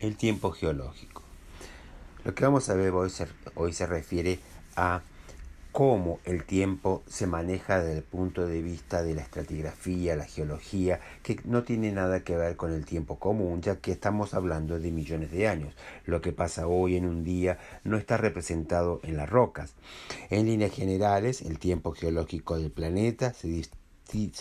El tiempo geológico. Lo que vamos a ver hoy se refiere a cómo el tiempo se maneja desde el punto de vista de la estratigrafía, la geología, que no tiene nada que ver con el tiempo común, ya que estamos hablando de millones de años. Lo que pasa hoy en un día no está representado en las rocas. En líneas generales, el tiempo geológico del planeta se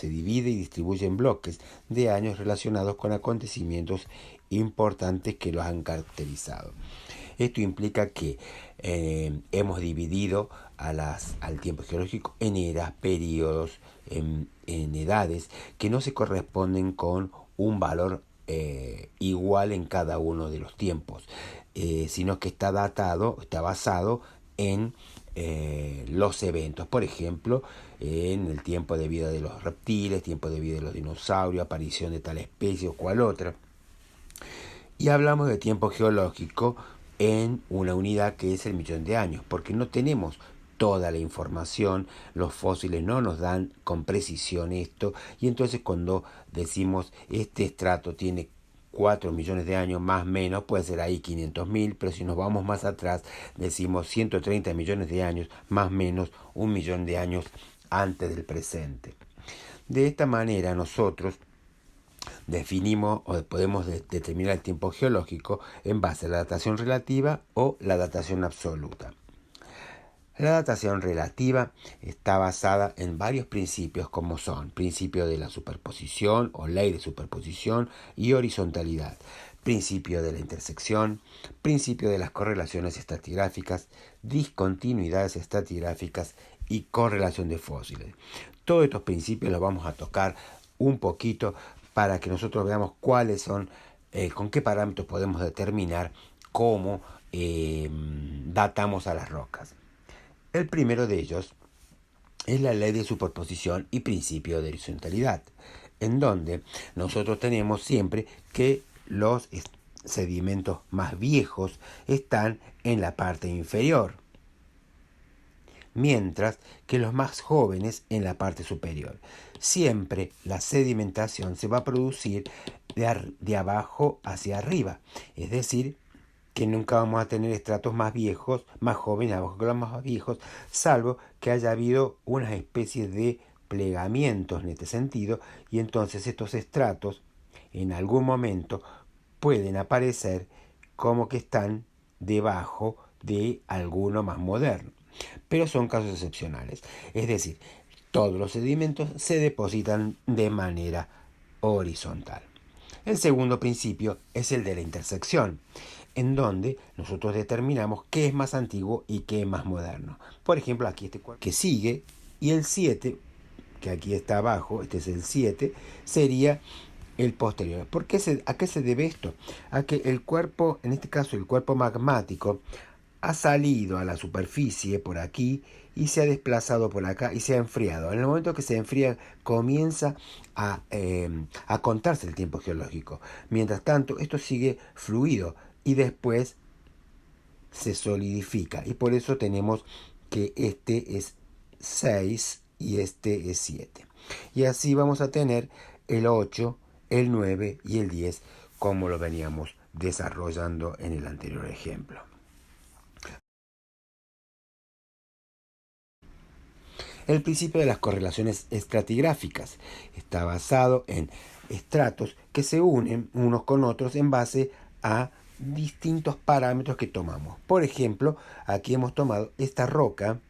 divide y distribuye en bloques de años relacionados con acontecimientos importantes que los han caracterizado. Esto implica que hemos dividido al tiempo geológico en eras, periodos, en edades que no se corresponden con un valor igual en cada uno de los tiempos, sino que está basado en los eventos. Por ejemplo, en el tiempo de vida de los reptiles, tiempo de vida de los dinosaurios, aparición de tal especie o cual otra. Y hablamos de tiempo geológico en una unidad que es el millón de años, porque no tenemos toda la información, los fósiles no nos dan con precisión esto, y entonces cuando decimos este estrato tiene 4 millones de años, más o menos, puede ser ahí 500.000, pero si nos vamos más atrás, decimos 130 millones de años, más o menos 1 millón de años antes del presente. De esta manera nosotros definimos o podemos determinar el tiempo geológico en base a la datación relativa o la datación absoluta. La datación relativa está basada en varios principios como son principio de la superposición o ley de superposición y horizontalidad, principio de la intersección, principio de las correlaciones estratigráficas, discontinuidades estratigráficas y correlación de fósiles. Todos estos principios los vamos a tocar un poquito para que nosotros veamos cuáles son, con qué parámetros podemos determinar cómo datamos a las rocas. El primero de ellos es la ley de superposición y principio de horizontalidad, en donde nosotros tenemos siempre que los sedimentos más viejos están en la parte inferior, mientras que los más jóvenes en la parte superior. Siempre la sedimentación se va a producir de abajo hacia arriba, es decir, que nunca vamos a tener estratos más viejos, más jóvenes abajo que los más viejos, salvo que haya habido unas especies de plegamientos en este sentido, y entonces estos estratos en algún momento pueden aparecer como que están debajo de alguno más moderno. Pero son casos excepcionales. Es decir, todos los sedimentos se depositan de manera horizontal. El segundo principio es el de la intersección, en donde nosotros determinamos qué es más antiguo y qué es más moderno. Por ejemplo, aquí este cuerpo que sigue, y el 7, que aquí está abajo, este es el 7, sería el posterior. ¿A qué se debe esto? A que el cuerpo, en este caso el cuerpo magmático, ha salido a la superficie por aquí y se ha desplazado por acá y se ha enfriado. En el momento que se enfría comienza a contarse el tiempo geológico. Mientras tanto, esto sigue fluido y después se solidifica. Y por eso tenemos que este es 6 y este es 7. Y así vamos a tener el 8, el 9 y el 10 como lo veníamos desarrollando en el anterior ejemplo. El principio de las correlaciones estratigráficas está basado en estratos que se unen unos con otros en base a distintos parámetros que tomamos. Por ejemplo, aquí hemos tomado esta roca,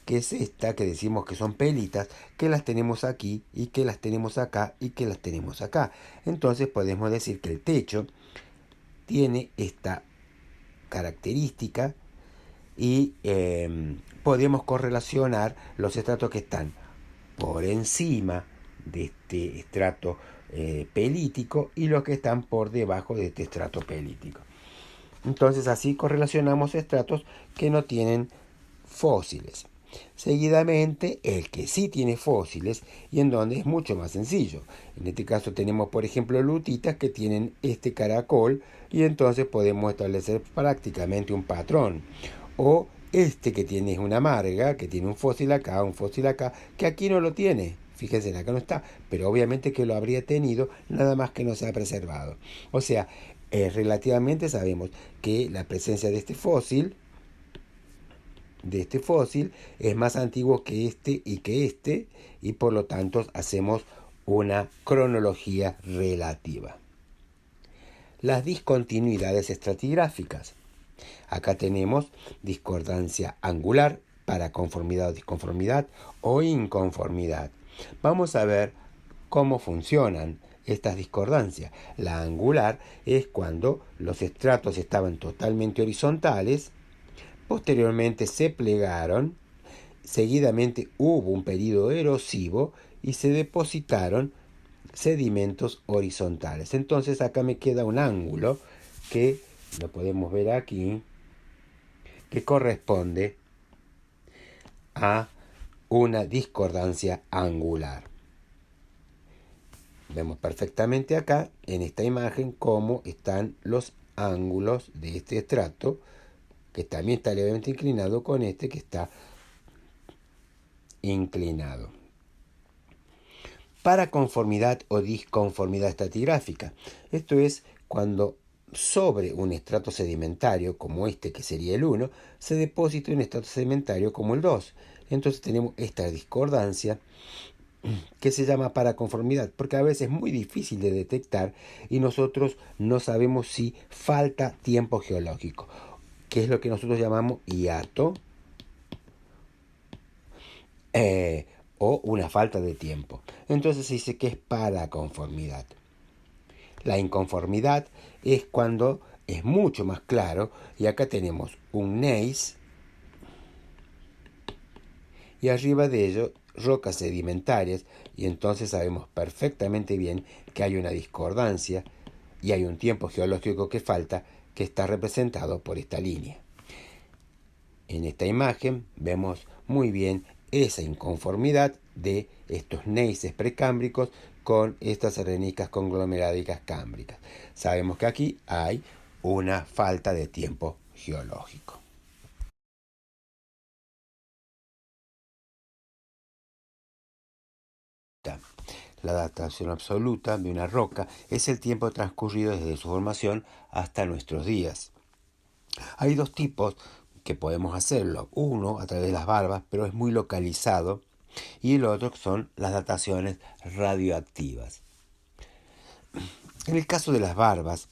que es esta, que decimos que son pelitas, que las tenemos aquí y que las tenemos acá y que las tenemos acá. Entonces podemos decir que el techo tiene esta característica y podemos correlacionar los estratos que están por encima de este estrato pelítico y los que están por debajo de este estrato pelítico. Entonces así correlacionamos estratos que no tienen fósiles. Seguidamente, el que sí tiene fósiles y en donde es mucho más sencillo. En este caso tenemos, por ejemplo, lutitas que tienen este caracol y entonces podemos establecer prácticamente un patrón. O este que tiene una marga, que tiene un fósil acá, que aquí no lo tiene. Fíjense, acá no está, pero obviamente que lo habría tenido, nada más que no se ha preservado. O sea, Relativamente sabemos que la presencia de este fósil es más antiguo que este, y por lo tanto hacemos una cronología relativa. Las discontinuidades estratigráficas. Acá tenemos discordancia angular para conformidad o disconformidad o inconformidad. Vamos a ver cómo funcionan estas discordancias. La angular es cuando los estratos estaban totalmente horizontales, posteriormente se plegaron, seguidamente hubo un periodo erosivo y se depositaron sedimentos horizontales. Entonces acá me queda un ángulo que lo podemos ver aquí, que corresponde a una discordancia angular. Vemos perfectamente acá en esta imagen cómo están los ángulos de este estrato, que también está levemente inclinado, con este que está inclinado. Para conformidad o disconformidad estratigráfica. Esto es cuando sobre un estrato sedimentario como este, que sería el 1, se deposita un estrato sedimentario como el 2. Entonces tenemos esta discordancia que se llama paraconformidad, porque a veces es muy difícil de detectar y nosotros no sabemos si falta tiempo geológico, que es lo que nosotros llamamos hiato, o una falta de tiempo. Entonces se dice que es paraconformidad. La inconformidad es cuando es mucho más claro, y acá tenemos un gneiss y arriba de ello rocas sedimentarias, y entonces sabemos perfectamente bien que hay una discordancia y hay un tiempo geológico que falta, que está representado por esta línea. En esta imagen vemos muy bien esa inconformidad de estos gneisses precámbricos con estas arenicas conglomerádicas cámbricas. Sabemos que aquí hay una falta de tiempo geológico. La datación absoluta de una roca es el tiempo transcurrido desde su formación hasta nuestros días. Hay dos tipos que podemos hacerlo. Uno a través de las barbas, pero es muy localizado, y el otro son las dataciones radioactivas. En el caso de las barbas,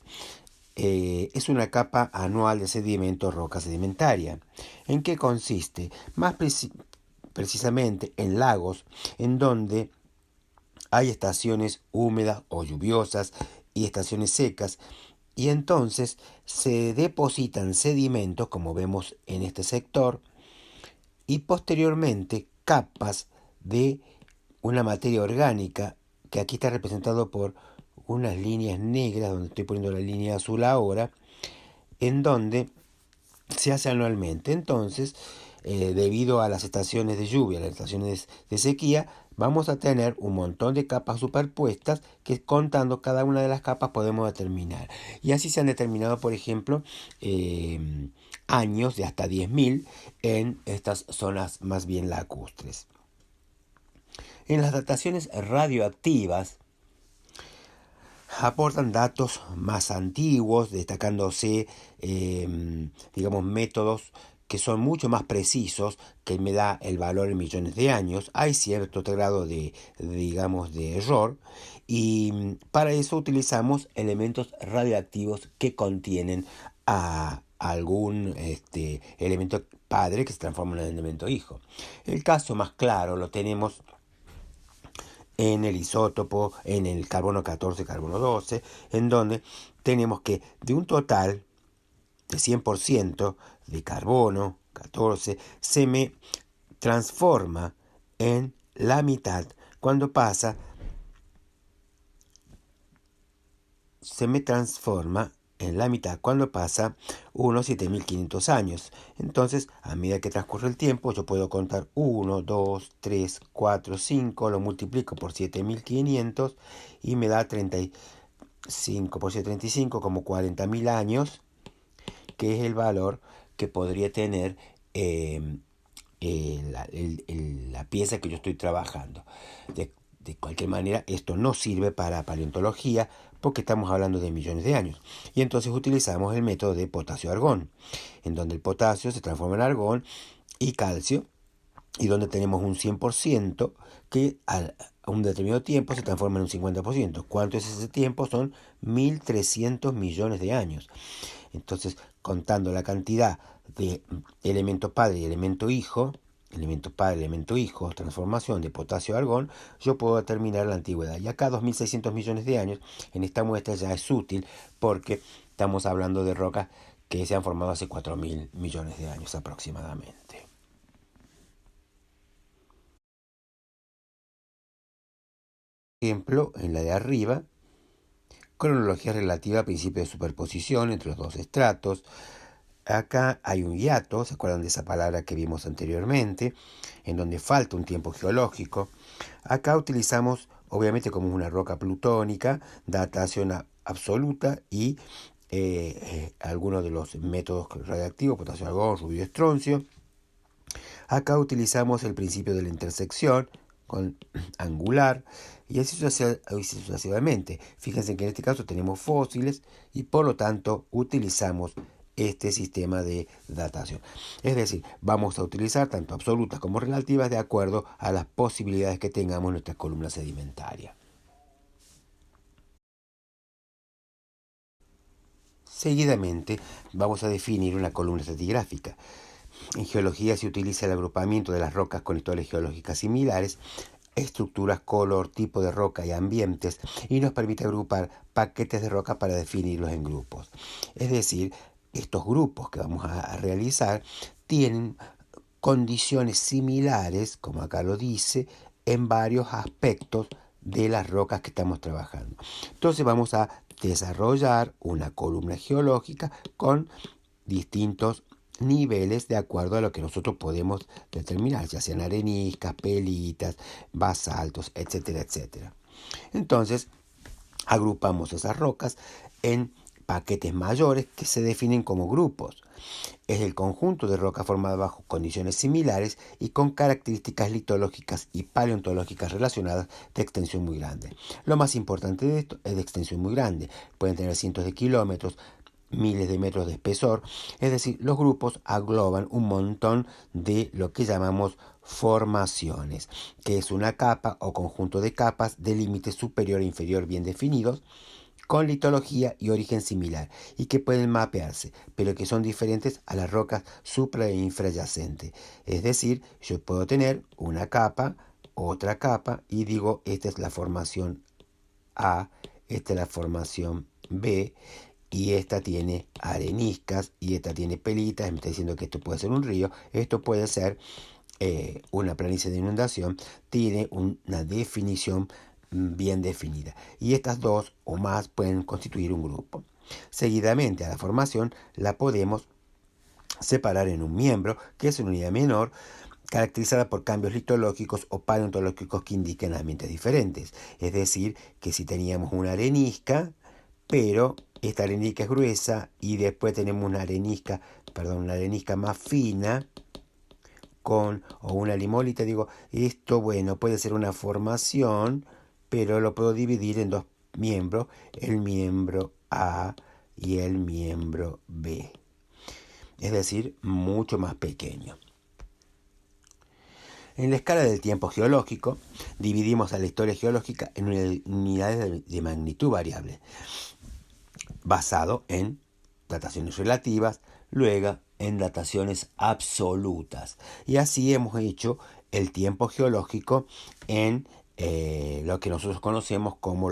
es una capa anual de sedimento roca sedimentaria. ¿En qué consiste? Más precisamente en lagos en donde hay estaciones húmedas o lluviosas y estaciones secas, y entonces se depositan sedimentos, como vemos en este sector, y posteriormente capas de una materia orgánica, que aquí está representado por unas líneas negras, donde estoy poniendo la línea azul ahora, en donde se hace anualmente. Entonces, debido a las estaciones de lluvia, las estaciones de sequía, vamos a tener un montón de capas superpuestas que, contando cada una de las capas, podemos determinar. Y así se han determinado, por ejemplo, años de hasta 10.000 en estas zonas más bien lacustres. En las dataciones radioactivas aportan datos más antiguos, destacándose, métodos que son mucho más precisos, que me da el valor en millones de años. Hay cierto grado de error, y para eso utilizamos elementos radioactivos que contienen a algún elemento padre que se transforma en el elemento hijo. El caso más claro lo tenemos en el isótopo, en el carbono 14, carbono 12, en donde tenemos que de un total de 100% de carbono 14 se me transforma en la mitad cuando pasa, unos 7.500 años. Entonces, a medida que transcurre el tiempo, yo puedo contar 1, 2, 3, 4, 5, lo multiplico por 7.500 y me da 35 por 735 como 40.000 años, que es el valor que podría tener la pieza que yo estoy trabajando. De cualquier manera, esto no sirve para paleontología, porque estamos hablando de millones de años. Y entonces utilizamos el método de potasio-argón, en donde el potasio se transforma en argón y calcio, y donde tenemos un 100% que a un determinado tiempo se transforma en un 50%. ¿Cuánto es ese tiempo? Son 1.300 millones de años. Entonces, contando la cantidad de elemento padre y elemento hijo, transformación de potasio-argón, yo puedo determinar la antigüedad. Y acá 2.600 millones de años, en esta muestra ya es útil porque estamos hablando de rocas que se han formado hace 4.000 millones de años aproximadamente. Ejemplo, en la de arriba, cronología relativa a principio de superposición entre los dos estratos. Acá hay un hiato, ¿se acuerdan de esa palabra que vimos anteriormente? En donde falta un tiempo geológico. Acá utilizamos, obviamente como una roca plutónica, datación absoluta y algunos de los métodos radiactivos, potasio-argón, rubio, estroncio. Acá utilizamos el principio de la intersección con angular y así sucesivamente. Fíjense que en este caso tenemos fósiles y por lo tanto utilizamos este sistema de datación. Es decir, vamos a utilizar tanto absolutas como relativas de acuerdo a las posibilidades que tengamos en nuestra columna sedimentaria. Seguidamente vamos a definir una columna estratigráfica. En geología se utiliza el agrupamiento de las rocas con historias geológicas similares, estructuras, color, tipo de roca y ambientes, y nos permite agrupar paquetes de roca para definirlos en grupos. Es decir, estos grupos que vamos a realizar tienen condiciones similares, como acá lo dice, en varios aspectos de las rocas que estamos trabajando. Entonces vamos a desarrollar una columna geológica con distintos niveles de acuerdo a lo que nosotros podemos determinar, ya sean areniscas, pelitas, basaltos, etcétera, etcétera. Entonces, agrupamos esas rocas en paquetes mayores que se definen como grupos. Es el conjunto de rocas formadas bajo condiciones similares y con características litológicas y paleontológicas relacionadas de extensión muy grande. Lo más importante de esto es de extensión muy grande. Pueden tener cientos de kilómetros, miles de metros de espesor, es decir, los grupos agloban un montón de lo que llamamos formaciones, que es una capa o conjunto de capas de límite superior e inferior bien definidos, con litología y origen similar, y que pueden mapearse, pero que son diferentes a las rocas supra e infrayacentes. Es decir, yo puedo tener una capa, otra capa, y digo, esta es la formación A, esta es la formación B, y esta tiene areniscas y esta tiene pelitas. Me está diciendo que esto puede ser un río, esto puede ser una planicie de inundación, tiene una definición bien definida. Y estas dos o más pueden constituir un grupo. Seguidamente a la formación la podemos separar en un miembro, que es una unidad menor, caracterizada por cambios litológicos o paleontológicos que indiquen ambientes diferentes. Es decir, que si teníamos una arenisca, pero esta arenisca es gruesa y después tenemos una arenisca más fina o una limólita, digo, esto, bueno, puede ser una formación, pero lo puedo dividir en dos miembros, el miembro A y el miembro B. Es decir, mucho más pequeño. En la escala del tiempo geológico, dividimos a la historia geológica en unidades de magnitud variable, basado en dataciones relativas, luego en dataciones absolutas. Y así hemos hecho el tiempo geológico en lo que nosotros conocemos como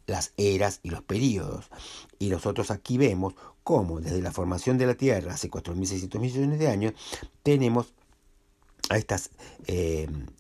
las eras y los períodos. Y nosotros aquí vemos cómo desde la formación de la Tierra hace 4.600 millones de años tenemos a estas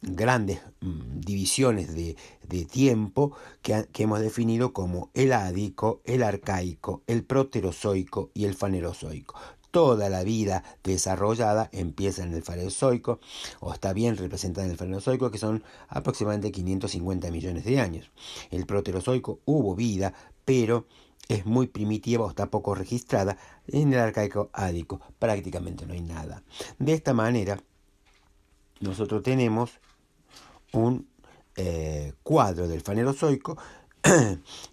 grandes divisiones de tiempo que hemos definido como el ádico, el arcaico, el proterozoico y el fanerozoico. Toda la vida desarrollada empieza en el fanerozoico, o está bien representada en el fanerozoico, que son aproximadamente 550 millones de años. El proterozoico hubo vida, pero es muy primitiva o está poco registrada. En el arcaico ádico prácticamente no hay nada. De esta manera, nosotros tenemos un cuadro del fanerozoico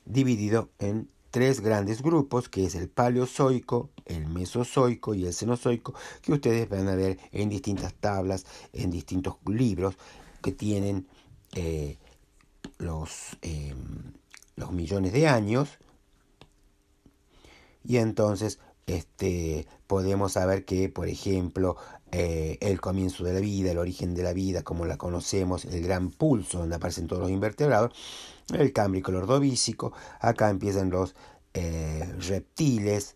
dividido en tres grandes grupos, que es el Paleozoico, el Mesozoico y el Cenozoico, que ustedes van a ver en distintas tablas, en distintos libros que tienen los millones de años. Y entonces podemos saber que, por ejemplo, el comienzo de la vida, el origen de la vida, como la conocemos, el gran pulso, donde aparecen todos los invertebrados, el Cámbrico, el Ordovícico, acá empiezan los reptiles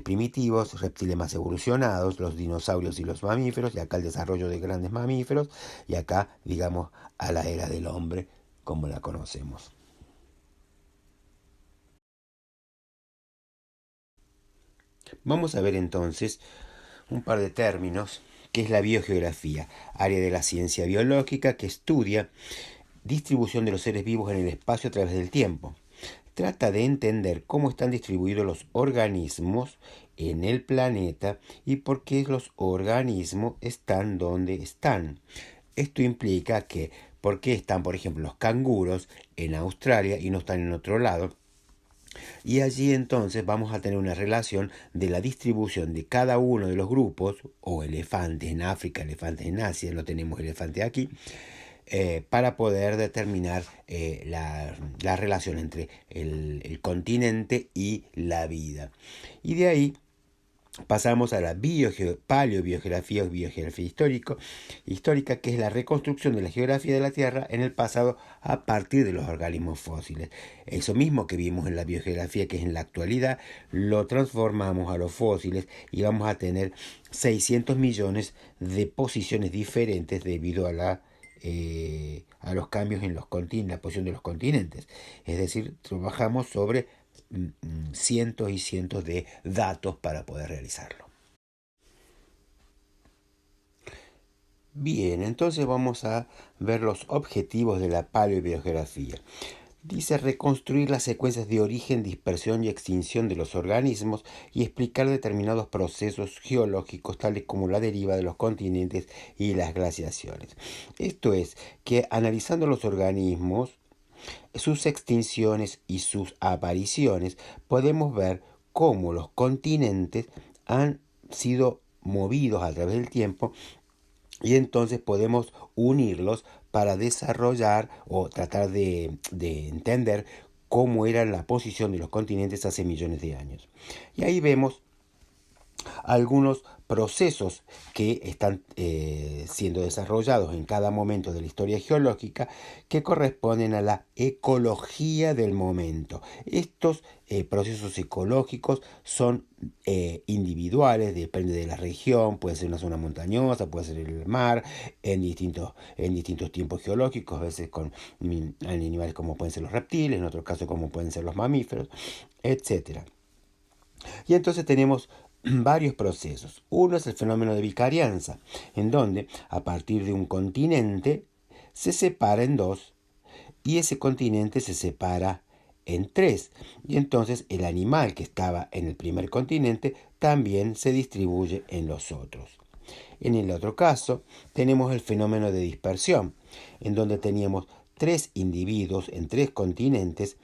primitivos, reptiles más evolucionados, los dinosaurios y los mamíferos, y acá el desarrollo de grandes mamíferos, y acá, digamos, a la era del hombre, como la conocemos. Vamos a ver entonces un par de términos, que es la biogeografía, área de la ciencia biológica que estudia distribución de los seres vivos en el espacio a través del tiempo. Trata de entender cómo están distribuidos los organismos en el planeta y por qué los organismos están donde están. Esto implica que por qué están, por ejemplo, los canguros en Australia y no están en otro lado. Y allí entonces vamos a tener una relación de la distribución de cada uno de los grupos, o elefantes en África, elefantes en Asia, no tenemos elefantes aquí, para poder determinar la relación entre el continente y la vida. Y de ahí pasamos a la paleobiogeografía o biogeografía histórica, que es la reconstrucción de la geografía de la Tierra en el pasado a partir de los organismos fósiles. Eso mismo que vimos en la biogeografía, que es en la actualidad, lo transformamos a los fósiles y vamos a tener 600 millones de posiciones diferentes debido a los cambios en la posición de los continentes. Es decir, trabajamos sobre cientos y cientos de datos para poder realizarlo. Bien, entonces vamos a ver los objetivos de la paleobiogeografía. Dice reconstruir las secuencias de origen, dispersión y extinción de los organismos y explicar determinados procesos geológicos tales como la deriva de los continentes y las glaciaciones. Esto es, que analizando los organismos, sus extinciones y sus apariciones, podemos ver cómo los continentes han sido movidos a través del tiempo y entonces podemos unirlos para desarrollar o tratar de entender cómo era la posición de los continentes hace millones de años. Y ahí vemos algunos procesos que están siendo desarrollados en cada momento de la historia geológica que corresponden a la ecología del momento. Estos procesos ecológicos son individuales, depende de la región, puede ser una zona montañosa, puede ser el mar, en distintos tiempos geológicos, a veces con animales como pueden ser los reptiles, en otros casos como pueden ser los mamíferos, etc. Y entonces tenemos varios procesos. Uno es el fenómeno de vicarianza, en donde a partir de un continente se separa en dos y ese continente se separa en tres. Y entonces el animal que estaba en el primer continente también se distribuye en los otros. En el otro caso tenemos el fenómeno de dispersión, en donde teníamos tres individuos en tres continentes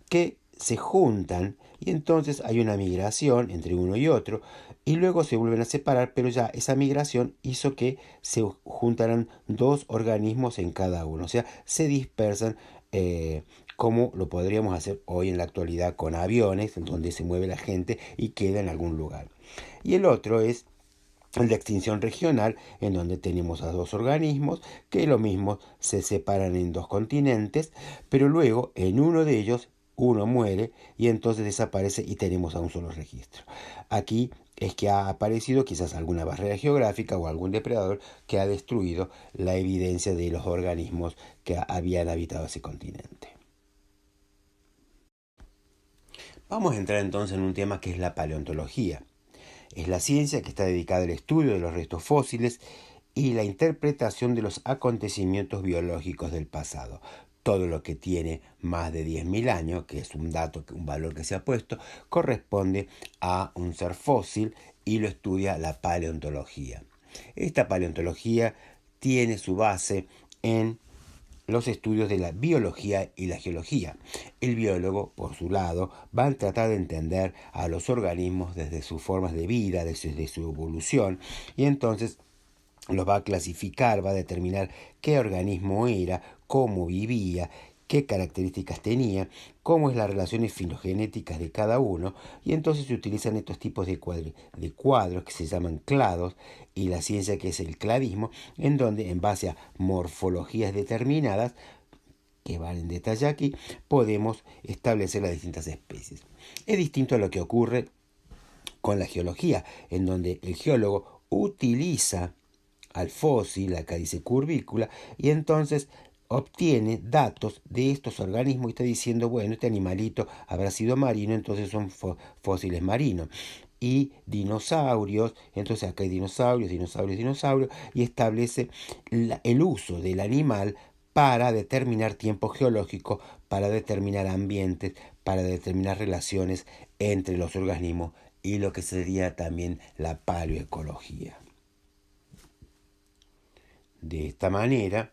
que se juntan y entonces hay una migración entre uno y otro y luego se vuelven a separar, pero ya esa migración hizo que se juntaran dos organismos en cada uno, o sea, se dispersan como lo podríamos hacer hoy en la actualidad con aviones, en donde se mueve la gente y queda en algún lugar. Y el otro es el de extinción regional, en donde tenemos a dos organismos que lo mismo se separan en dos continentes, pero luego en uno de ellos uno muere y entonces desaparece y tenemos a un solo registro. Aquí es que ha aparecido quizás alguna barrera geográfica o algún depredador que ha destruido la evidencia de los organismos que habían habitado ese continente. Vamos a entrar entonces en un tema que es la paleontología. Es la ciencia que está dedicada al estudio de los restos fósiles y la interpretación de los acontecimientos biológicos del pasado. Todo lo que tiene más de 10.000 años, que es un valor que se ha puesto, corresponde a un ser fósil y lo estudia la paleontología. Esta paleontología tiene su base en los estudios de la biología y la geología. El biólogo, por su lado, va a tratar de entender a los organismos desde sus formas de vida, desde su evolución, y entonces los va a clasificar, va a determinar qué organismo era, cómo vivía, qué características tenía, cómo es las relaciones filogenéticas de cada uno, y entonces se utilizan estos tipos de cuadros que se llaman clados, y la ciencia que es el cladismo, en donde en base a morfologías determinadas, que van en detalle aquí, podemos establecer las distintas especies. Es distinto a lo que ocurre con la geología, en donde el geólogo utiliza al fósil, acá dice curvícula, y entonces obtiene datos de estos organismos y está diciendo, bueno, este animalito habrá sido marino, entonces son fósiles marinos. Y dinosaurios, entonces acá hay dinosaurios, y establece el uso del animal para determinar tiempo geológico, para determinar ambientes, para determinar relaciones entre los organismos y lo que sería también la paleoecología. De esta manera,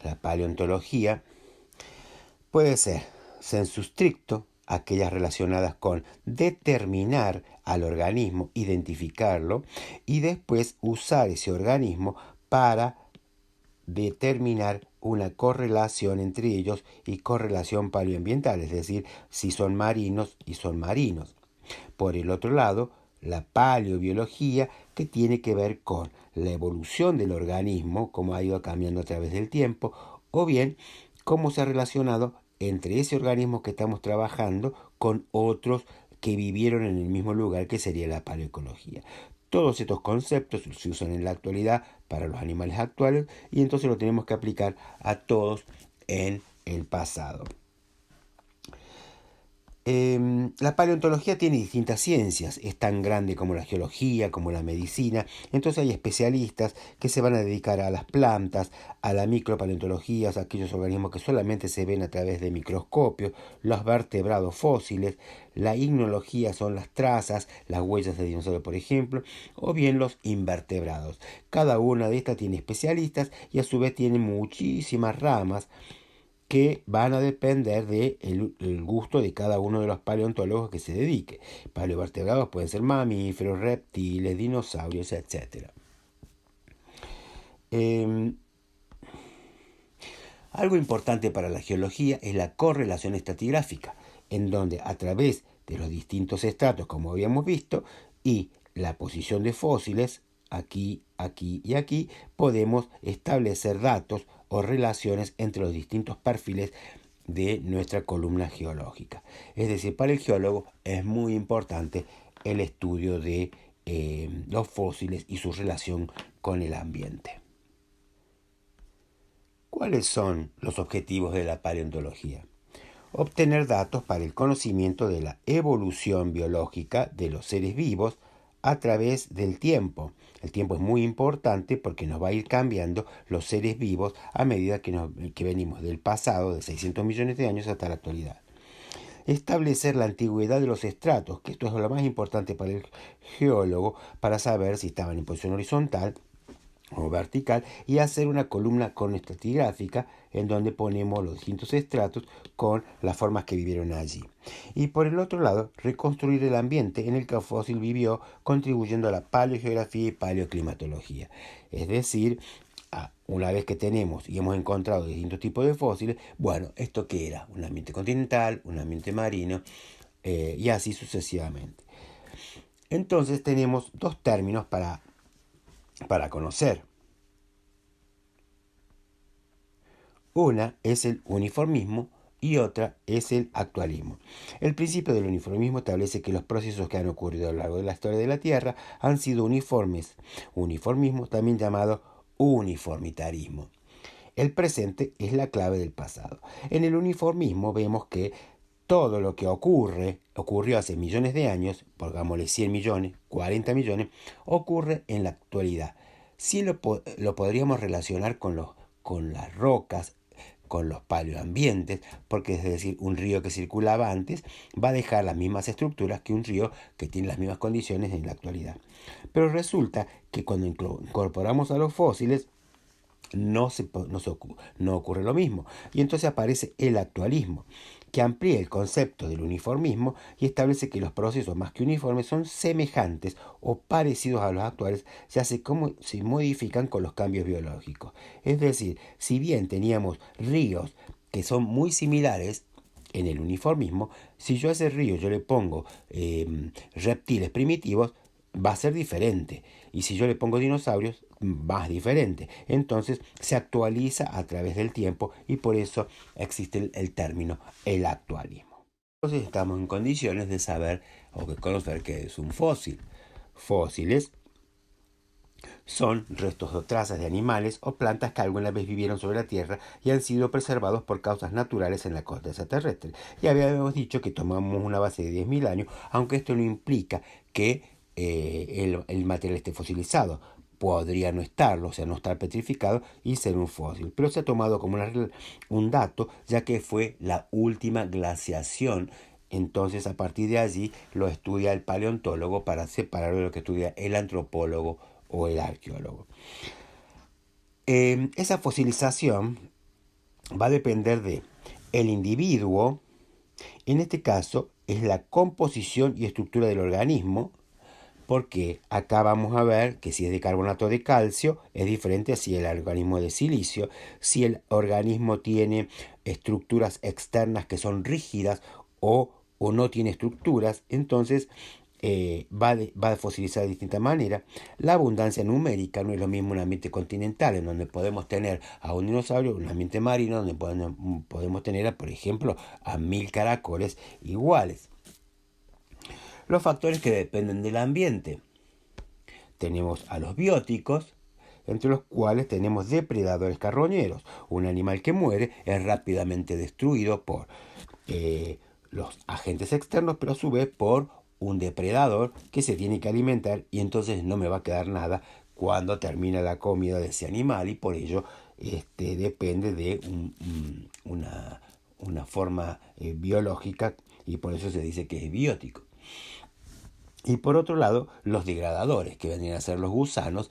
la paleontología puede ser sensu stricto aquellas relacionadas con determinar al organismo, identificarlo y después usar ese organismo para determinar una correlación entre ellos y correlación paleoambiental, es decir, si son marinos y son marinos. Por el otro lado, la paleobiología, que tiene que ver con la evolución del organismo, cómo ha ido cambiando a través del tiempo, o bien cómo se ha relacionado entre ese organismo que estamos trabajando con otros que vivieron en el mismo lugar, que sería la paleoecología. Todos estos conceptos se usan en la actualidad para los animales actuales y entonces lo tenemos que aplicar a todos en el pasado. La paleontología tiene distintas ciencias, es tan grande como la geología, como la medicina, entonces hay especialistas que se van a dedicar a las plantas, a la micropaleontología, a aquellos organismos que solamente se ven a través de microscopios, los vertebrados fósiles, la ignología son las trazas, las huellas de dinosaurio por ejemplo, o bien los invertebrados. Cada una de estas tiene especialistas y a su vez tiene muchísimas ramas que van a depender del gusto de cada uno de los paleontólogos que se dedique. Paleovertebrados pueden ser mamíferos, reptiles, dinosaurios, etc. Algo importante para la geología es la correlación estratigráfica, en donde a través de los distintos estratos, como habíamos visto, y la posición de fósiles, aquí, aquí y aquí, podemos establecer datos o relaciones entre los distintos perfiles de nuestra columna geológica. Es decir, para el geólogo es muy importante el estudio de los fósiles y su relación con el ambiente. ¿Cuáles son los objetivos de la paleontología? Obtener datos para el conocimiento de la evolución biológica de los seres vivos a través del tiempo. El tiempo es muy importante porque nos va a ir cambiando los seres vivos a medida que venimos del pasado de 600 millones de años hasta la actualidad. Establecer la antigüedad de los estratos, que esto es lo más importante para el geólogo, para saber si estaban en posición horizontal o vertical, y hacer una columna cronoestratigráfica en donde ponemos los distintos estratos con las formas que vivieron allí. Y por el otro lado, reconstruir el ambiente en el que el fósil vivió, contribuyendo a la paleogeografía y paleoclimatología. Es decir, una vez que tenemos y hemos encontrado distintos tipos de fósiles, bueno, ¿esto qué era? Un ambiente continental, un ambiente marino, y así sucesivamente. Entonces tenemos dos términos para conocer. Una es el uniformismo y otra es el actualismo. El principio del uniformismo establece que los procesos que han ocurrido a lo largo de la historia de la Tierra han sido uniformes. Uniformismo, también llamado uniformitarismo. El presente es la clave del pasado. En el uniformismo vemos que todo lo que ocurrió hace millones de años, pongámosle 100 millones, 40 millones, ocurre en la actualidad. Sí lo podríamos relacionar con las rocas, con los paleoambientes, porque es decir, un río que circulaba antes va a dejar las mismas estructuras que un río que tiene las mismas condiciones en la actualidad. Pero resulta que cuando incorporamos a los fósiles, no ocurre lo mismo. Y entonces aparece el actualismo, que amplía el concepto del uniformismo y establece que los procesos más que uniformes son semejantes o parecidos a los actuales, ya se modifican con los cambios biológicos. Es decir, si bien teníamos ríos que son muy similares en el uniformismo, si yo a ese río yo le pongo reptiles primitivos, va a ser diferente. Y si yo le pongo dinosaurios, más diferente. Entonces se actualiza a través del tiempo y por eso existe el término el actualismo. Entonces estamos en condiciones de saber o de conocer qué es un fósil. Fósiles son restos o trazas de animales o plantas que alguna vez vivieron sobre la Tierra y han sido preservados por causas naturales en la corteza terrestre. Ya habíamos dicho que tomamos una base de 10.000 años, aunque esto no implica que el material esté fosilizado. Podría no estarlo, o sea, no estar petrificado y ser un fósil. Pero se ha tomado como un dato, ya que fue la última glaciación. Entonces, a partir de allí, lo estudia el paleontólogo para separarlo de lo que estudia el antropólogo o el arqueólogo. Esa fosilización va a depender de el individuo, en este caso es la composición y estructura del organismo, porque acá vamos a ver que si es de carbonato de calcio es diferente a si el organismo es de silicio, si el organismo tiene estructuras externas que son rígidas o no tiene estructuras, entonces va a fosilizar de distinta manera. La abundancia numérica no es lo mismo en un ambiente continental, en donde podemos tener a un dinosaurio, un ambiente marino, donde podemos tener, por ejemplo, a 1000 caracoles iguales. Los factores que dependen del ambiente. Tenemos a los bióticos, entre los cuales tenemos depredadores carroñeros. Un animal que muere es rápidamente destruido por los agentes externos, pero a su vez por un depredador que se tiene que alimentar y entonces no me va a quedar nada cuando termina la comida de ese animal y por ello depende de una forma biológica y por eso se dice que es biótico. Y por otro lado, los degradadores, que vendrían a ser los gusanos,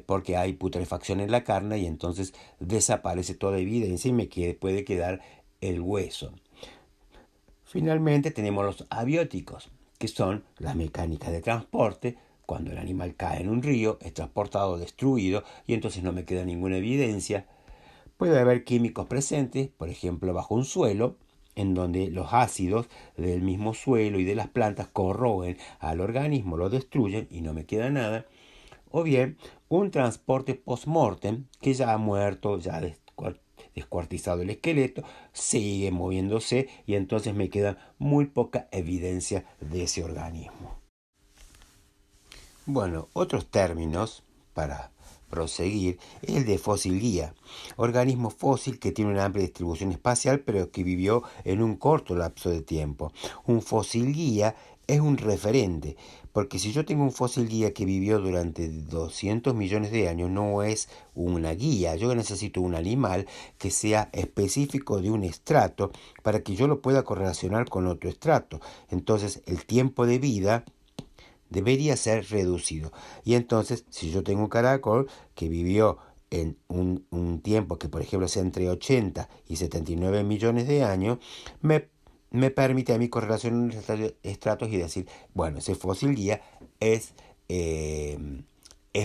porque hay putrefacción en la carne y entonces desaparece toda evidencia y puede quedar el hueso. Finalmente tenemos los abióticos, que son las mecánicas de transporte. Cuando el animal cae en un río, es transportado, destruido, y entonces no me queda ninguna evidencia. Puede haber químicos presentes, por ejemplo, bajo un suelo, en donde los ácidos del mismo suelo y de las plantas corroen al organismo, lo destruyen y no me queda nada. O bien, un transporte post-mortem, que ya ha muerto, ya descuartizado el esqueleto, sigue moviéndose y entonces me queda muy poca evidencia de ese organismo. Bueno, otros términos para proseguir es el de fósil guía, organismo fósil que tiene una amplia distribución espacial pero que vivió en un corto lapso de tiempo. Un fósil guía es un referente, porque si yo tengo un fósil guía que vivió durante 200 millones de años, no es una guía. Yo necesito un animal que sea específico de un estrato para que yo lo pueda correlacionar con otro estrato. Entonces, el tiempo de vida debería ser reducido. Y entonces, si yo tengo un caracol que vivió en un tiempo que, por ejemplo, sea entre 80 y 79 millones de años, me permite a mí correlacionar estratos y decir, bueno, ese fósil guía es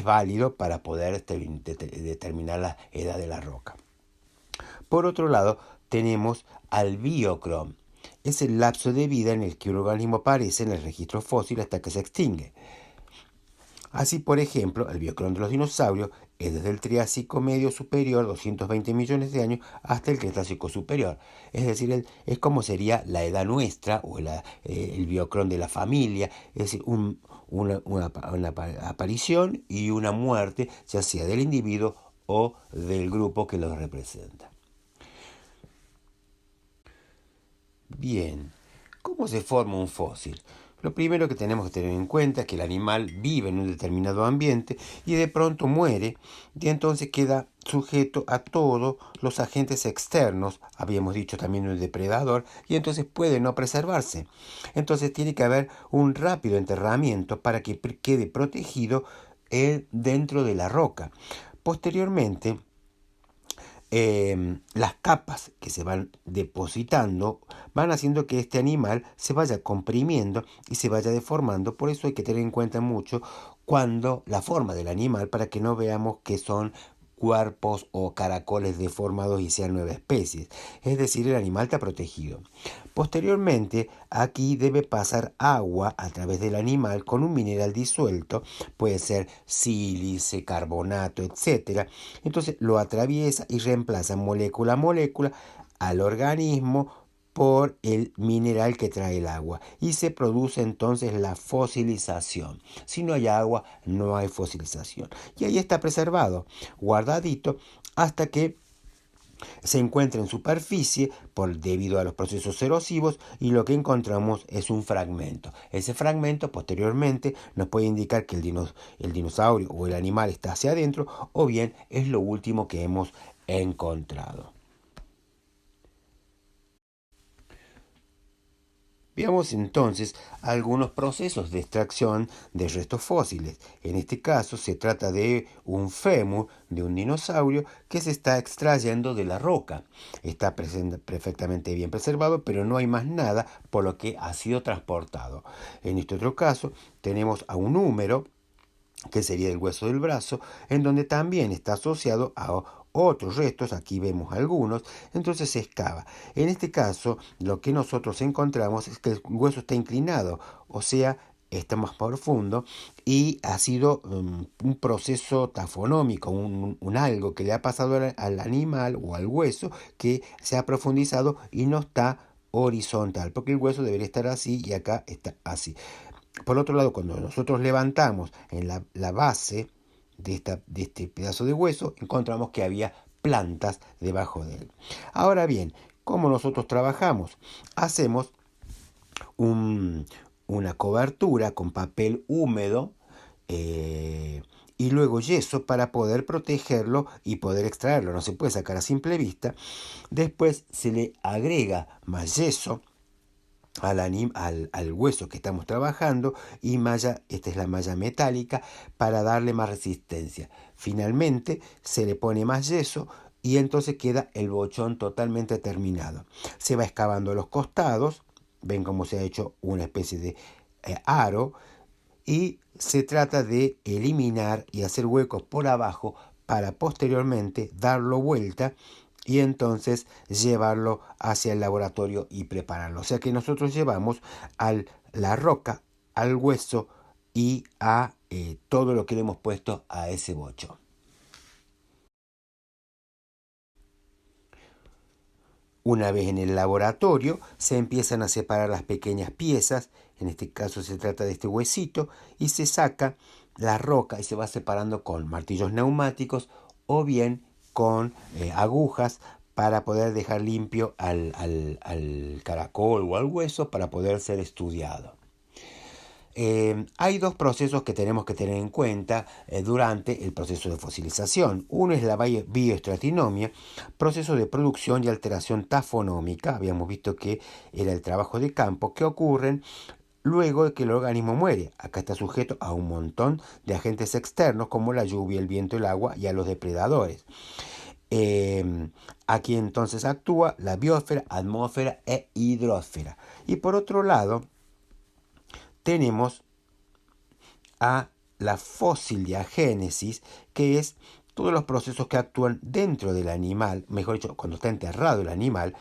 válido para poder determinar la edad de la roca. Por otro lado, tenemos al biocrom. Es el lapso de vida en el que un organismo aparece en el registro fósil hasta que se extingue. Así, por ejemplo, el biocrom de los dinosaurios es desde el Triásico medio superior, 220 millones de años, hasta el Cretácico superior. Es decir, es como sería la edad nuestra o el biocrom de la familia, es decir, una aparición y una muerte, ya sea del individuo o del grupo que lo representa. Bien, ¿cómo se forma un fósil? Lo primero que tenemos que tener en cuenta es que el animal vive en un determinado ambiente y de pronto muere y entonces queda sujeto a todos los agentes externos, habíamos dicho también un depredador, y entonces puede no preservarse. Entonces tiene que haber un rápido enterramiento para que quede protegido dentro de la roca. Posteriormente, las capas que se van depositando van haciendo que este animal se vaya comprimiendo y se vaya deformando. Por eso hay que tener en cuenta mucho cuando la forma del animal, para que no veamos que son cuerpos o caracoles deformados y sean nuevas especies. Es decir, el animal está protegido. Posteriormente, aquí debe pasar agua a través del animal con un mineral disuelto, puede ser sílice, carbonato, etcétera. Entonces lo atraviesa y reemplaza molécula a molécula al organismo por el mineral que trae el agua, y se produce entonces la fosilización. Si no hay agua, no hay fosilización, y ahí está preservado, guardadito, hasta que se encuentra en superficie debido a los procesos erosivos, y lo que encontramos es un fragmento. Ese fragmento posteriormente nos puede indicar que el dinosaurio o el animal está hacia adentro, o bien es lo último que hemos encontrado. Veamos entonces algunos procesos de extracción de restos fósiles. En este caso se trata de un fémur de un dinosaurio que se está extrayendo de la roca. Está perfectamente bien preservado, pero no hay más nada, por lo que ha sido transportado. En este otro caso tenemos a un húmero, que sería el hueso del brazo, en donde también está asociado a otros restos. Aquí vemos algunos, entonces se excava. En este caso, lo que nosotros encontramos es que el hueso está inclinado, o sea, está más profundo, y ha sido un proceso tafonómico, un algo que le ha pasado al animal o al hueso, que se ha profundizado y no está horizontal, porque el hueso debería estar así y acá está así. Por otro lado, cuando nosotros levantamos en la base de este pedazo de hueso, encontramos que había plantas debajo de él. Ahora bien, ¿cómo nosotros trabajamos? Hacemos una cobertura con papel húmedo, y luego yeso para poder protegerlo y poder extraerlo. No se puede sacar a simple vista. Después se le agrega más yeso al hueso que estamos trabajando, y malla, esta es la malla metálica, para darle más resistencia. Finalmente se le pone más yeso y entonces queda el bochón totalmente terminado. Se va excavando los costados, ven cómo se ha hecho una especie de aro, y se trata de eliminar y hacer huecos por abajo para posteriormente darlo vuelta y entonces llevarlo hacia el laboratorio y prepararlo. O sea que nosotros llevamos la roca, al hueso y a todo lo que le hemos puesto a ese bocho. Una vez en el laboratorio se empiezan a separar las pequeñas piezas, en este caso se trata de este huesito, y se saca la roca y se va separando con martillos neumáticos o bien con agujas, para poder dejar limpio al caracol o al hueso para poder ser estudiado. Hay dos procesos que tenemos que tener en cuenta durante el proceso de fosilización. Uno es la bioestratinomia, proceso de producción y alteración tafonómica. Habíamos visto que era el trabajo de campo que ocurren luego de que el organismo muere. Acá está sujeto a un montón de agentes externos como la lluvia, el viento, el agua y a los depredadores. Aquí entonces actúa la biosfera, atmósfera e hidrosfera. Y por otro lado, tenemos a la fosildiagénesis, que es todos los procesos que actúan dentro del animal, mejor dicho, cuando está enterrado el animal,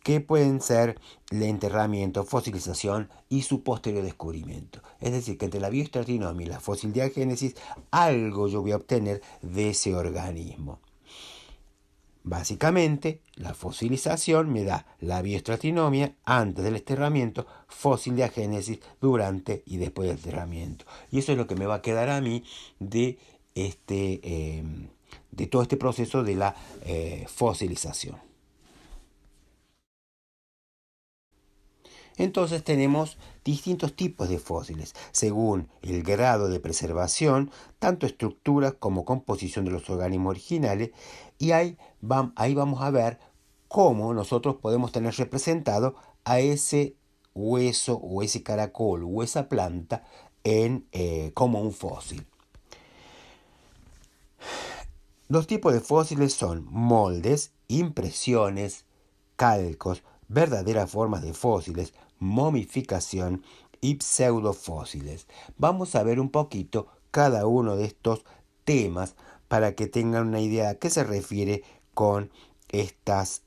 que pueden ser el enterramiento, fosilización y su posterior descubrimiento. Es decir, que entre la bioestratinomia y la fosildiagénesis, algo yo voy a obtener de ese organismo. Básicamente, la fosilización me da la bioestratinomia antes del enterramiento, fosildiagénesis durante y después del enterramiento. Y eso es lo que me va a quedar a mí de todo este proceso de la fosilización. Entonces tenemos distintos tipos de fósiles, según el grado de preservación, tanto estructura como composición de los organismos originales, y ahí vamos a ver cómo nosotros podemos tener representado a ese hueso o ese caracol o esa planta como un fósil. Los tipos de fósiles son moldes, impresiones, calcos, verdaderas formas de fósiles, momificación y pseudofósiles. Vamos a ver un poquito cada uno de estos temas para que tengan una idea a qué se refiere con estos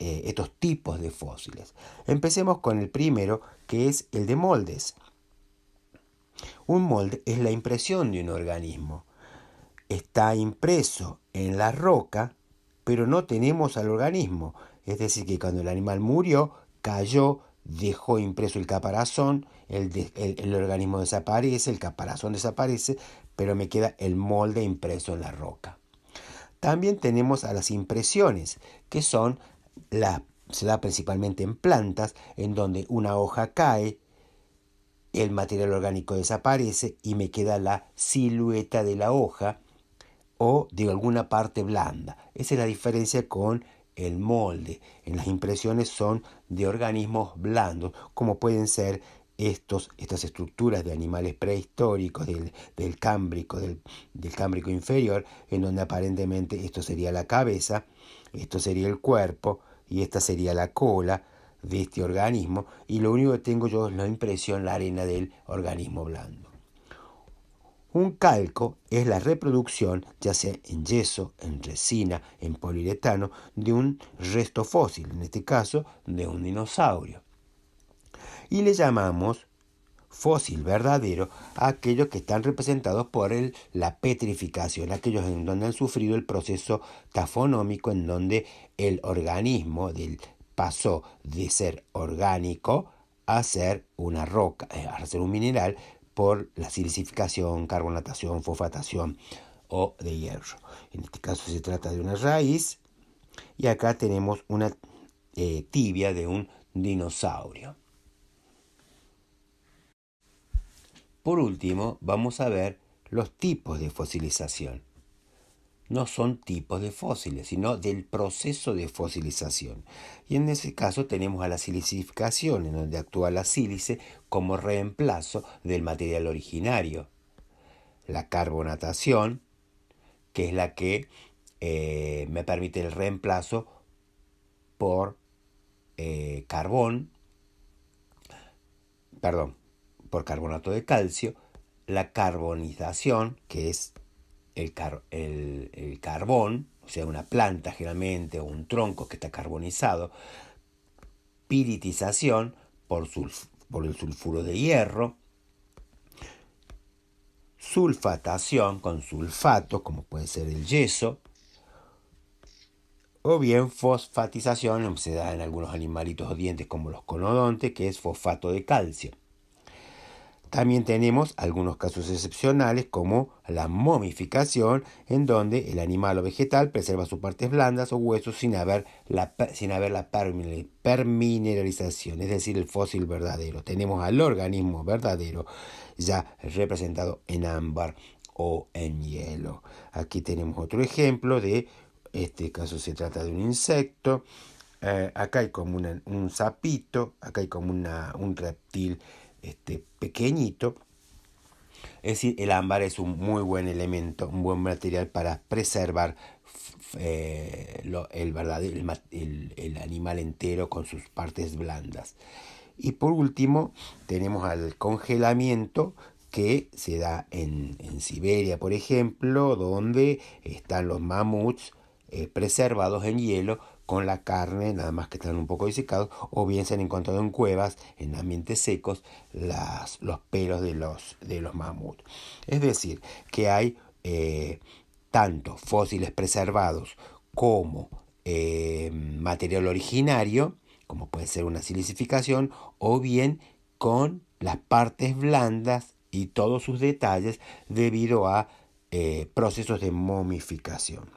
tipos de fósiles. Empecemos con el primero, que es el de moldes. Un molde es la impresión de un organismo. Está impreso en la roca, pero no tenemos al organismo. Es decir, que cuando el animal murió, cayó, dejó impreso el caparazón, el organismo desaparece, el caparazón desaparece, pero me queda el molde impreso en la roca. También tenemos a las impresiones, que se da principalmente en plantas, en donde una hoja cae, el material orgánico desaparece y me queda la silueta de la hoja o de alguna parte blanda. Esa es la diferencia con el molde. En las impresiones son de organismos blandos, como pueden ser estas estructuras de animales prehistóricos del Cámbrico inferior, en donde aparentemente esto sería la cabeza, esto sería el cuerpo y esta sería la cola de este organismo, y lo único que tengo yo es la impresión, la arena del organismo blando. Un calco es la reproducción, ya sea en yeso, en resina, en poliuretano, de un resto fósil, en este caso de un dinosaurio. Y le llamamos fósil verdadero a aquellos que están representados por la petrificación, aquellos en donde han sufrido el proceso tafonómico, en donde el organismo pasó de ser orgánico a ser una roca, a ser un mineral, por la silicificación, carbonatación, fosfatación o de hierro. En este caso se trata de una raíz y acá tenemos una tibia de un dinosaurio. Por último, vamos a ver los tipos de fosilización. No son tipos de fósiles, sino del proceso de fosilización. Y en ese caso tenemos a la silicificación, en donde actúa la sílice como reemplazo del material originario. La carbonatación, que es la que me permite el reemplazo por por carbonato de calcio. La carbonización, que es el carbón, o sea, una planta generalmente o un tronco que está carbonizado. Piritización por el sulfuro de hierro. Sulfatación con sulfato, como puede ser el yeso. O bien fosfatización, se da en algunos animalitos o dientes como los conodontes, que es fosfato de calcio. También tenemos algunos casos excepcionales como la momificación, en donde el animal o vegetal preserva sus partes blandas o huesos sin haber la permineralización, es decir, el fósil verdadero. Tenemos al organismo verdadero ya representado en ámbar o en hielo. Aquí tenemos otro ejemplo de este caso. Se trata de un insecto. Acá hay como un sapito, acá hay como un reptil pequeñito. Es decir, el ámbar es un muy buen elemento, un buen material para preservar el animal entero con sus partes blandas. Y por último tenemos al congelamiento, que se da en Siberia, por ejemplo, donde están los mamuts preservados en hielo con la carne, nada más que están un poco disecados, o bien se han encontrado en cuevas, en ambientes secos, los pelos de los mamuts. Es decir, que hay tanto fósiles preservados como material originario, como puede ser una silicificación, o bien con las partes blandas y todos sus detalles debido a procesos de momificación.